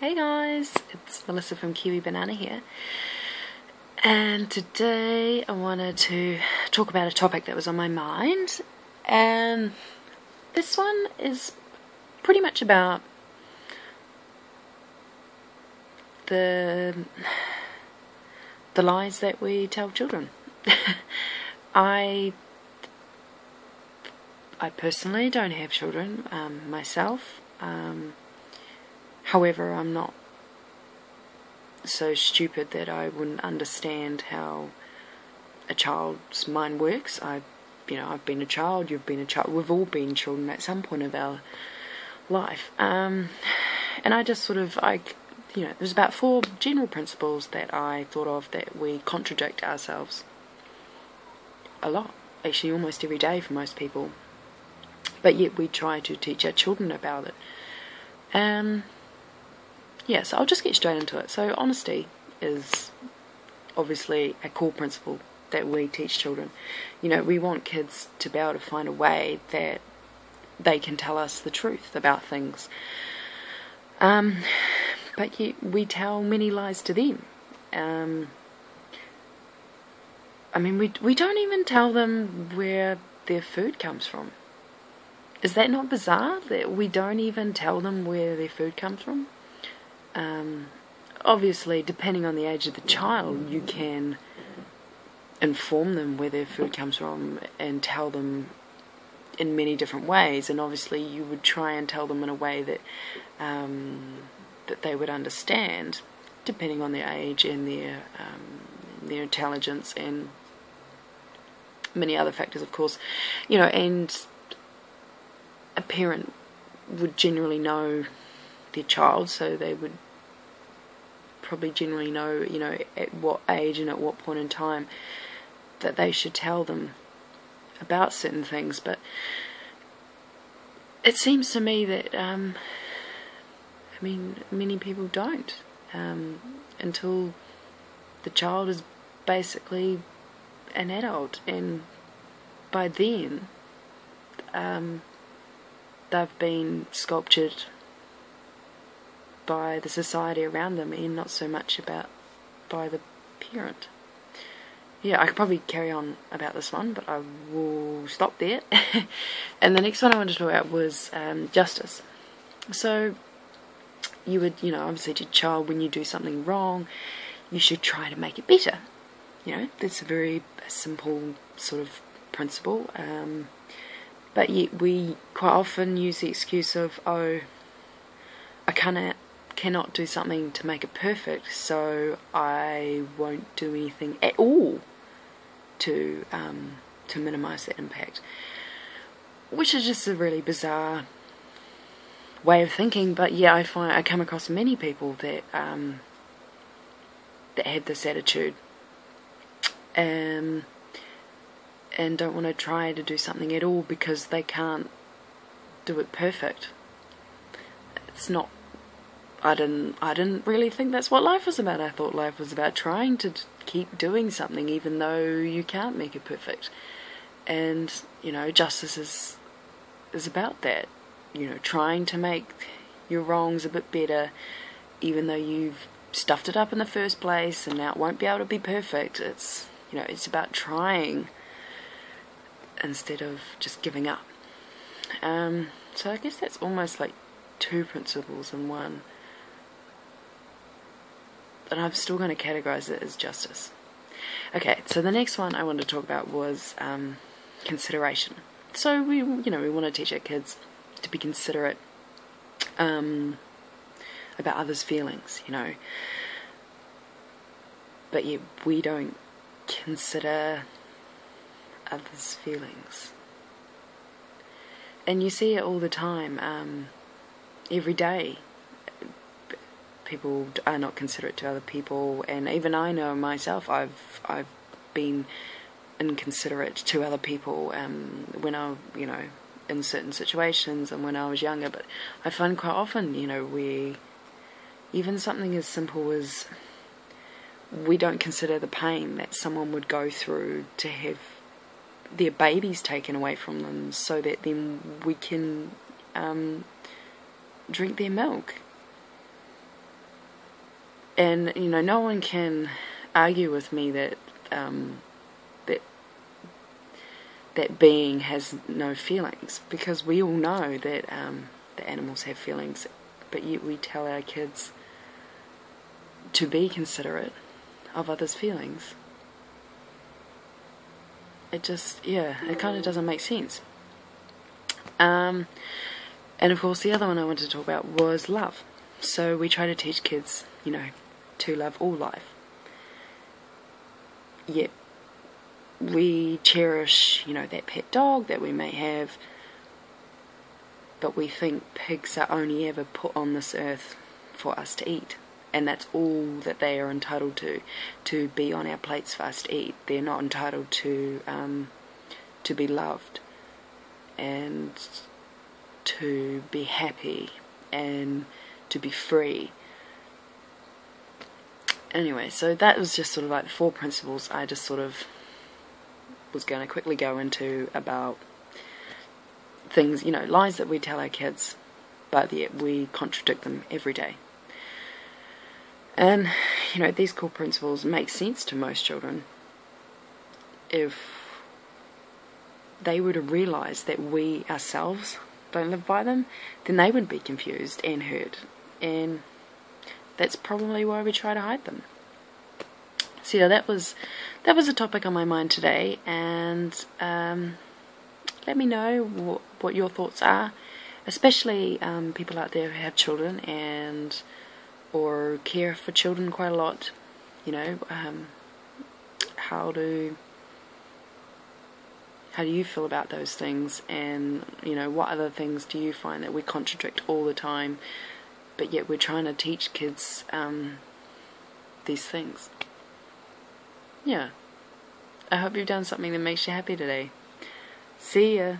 Hey guys, it's Melissa from Kiwi Banana here, and today I wanted to talk about a topic that was on my mind, and this one is pretty much about the lies that we tell children. I personally don't have children myself. However, I'm not so stupid that I wouldn't understand how a child's mind works. I've been a child, you've been a child, we've all been children at some point of our life. And I just there's about 4 general principles that I thought of that we contradict ourselves a lot, actually almost every day for most people, but yet we try to teach our children about it. So I'll just get straight into it. So honesty is obviously a core principle that we teach children. We want kids to be able to find a way that they can tell us the truth about things. But yet we tell many lies to them. We don't even tell them where their food comes from. Is that not bizarre that we don't even tell them where their food comes from? Obviously, depending on the age of the child, you can inform them where their food comes from and tell them in many different ways, and obviously you would try and tell them in a way that that they would understand, depending on their age and their intelligence and many other factors, of course. And a parent would generally know their child, so they would probably generally know, at what age and at what point in time that they should tell them about certain things. But it seems to me that many people don't, until the child is basically an adult, and by then they've been sculptured by the society around them, and not so much by the parent. I could probably carry on about this one, but I will stop there. And the next one I wanted to talk about was justice. So you would, obviously to your child, when you do something wrong, you should try to make it better. That's a very simple sort of principle. But yet we quite often use the excuse of, I cannot do something to make it perfect, so I won't do anything at all to minimise that impact, which is just a really bizarre way of thinking. But I come across many people that that have this attitude, and don't want to try to do something at all because they can't do it perfect. It's not. I didn't really think that's what life was about. I thought life was about trying to keep doing something even though you can't make it perfect. And, justice is about that. Trying to make your wrongs a bit better even though you've stuffed it up in the first place and now it won't be able to be perfect. It's about trying instead of just giving up. So I guess that's almost like 2 principles in one. And I'm still going to categorize it as justice. Okay, so the next one I wanted to talk about was consideration. So we want to teach our kids to be considerate about others' feelings, but yet we don't consider others' feelings. And you see it all the time, every day. People are not considerate to other people, and even I know myself, I've been inconsiderate to other people when I, in certain situations and when I was younger. But I find quite often, where even something as simple as we don't consider the pain that someone would go through to have their babies taken away from them so that then we can drink their milk. And you know, no one can argue with me that that being has no feelings, because we all know that the animals have feelings, but yet we tell our kids to be considerate of others' feelings. It just, yeah, it kind of doesn't make sense. And of course the other one I wanted to talk about was love. So we try to teach kids, you know, to love all life. Yet we cherish, you know, that pet dog that we may have, but we think pigs are only ever put on this earth for us to eat, and that's all that they are entitled to be on our plates for us to eat. They're not entitled to be loved and to be happy and to be free. Anyway, so that was just sort of like the 4 principles I just sort of was going to quickly go into about things, you know, lies that we tell our kids, but yet we contradict them every day. And, you know, these core principles make sense to most children if they were to realise that we ourselves don't live by them. Then they would be confused and hurt, and that's probably why we try to hide them. So yeah, that was a topic on my mind today, and let me know what your thoughts are, especially people out there who have children and or care for children quite a lot. You know, how do you feel about those things, and you know, what other things do you find that we contradict all the time, but yet we're trying to teach kids these things. Yeah, I hope you've done something that makes you happy today. See ya.